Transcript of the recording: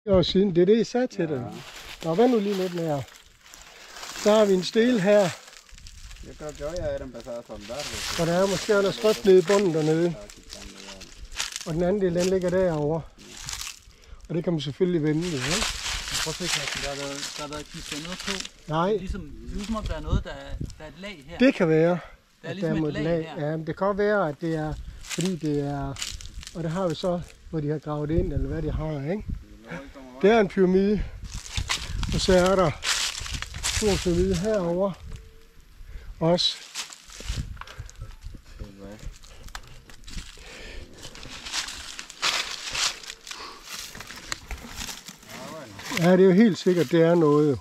år siden. Det er det, jeg sagde til dig. Nå, vent nu lige lidt mere. Så har vi en stil her. Og der er måske noget skrift nede i bunden dernede. Og den anden del, den ligger derovre. Og det kan man selvfølgelig vende det, ikke? Prøv at se, Christian, der har været klistet noget på. Nej. Det er ligesom om der er noget, der er et lag her. Det kan være. Der er ligesom et lag her. Ja, men det kan godt være, at det er, fordi det er... Og det har vi så, hvor de har gravet ind, eller hvad de har, ikke? Det er en pyramide. Og så er der stor pyramide herovre. Også. Ja, det er jo helt sikkert, det er noget.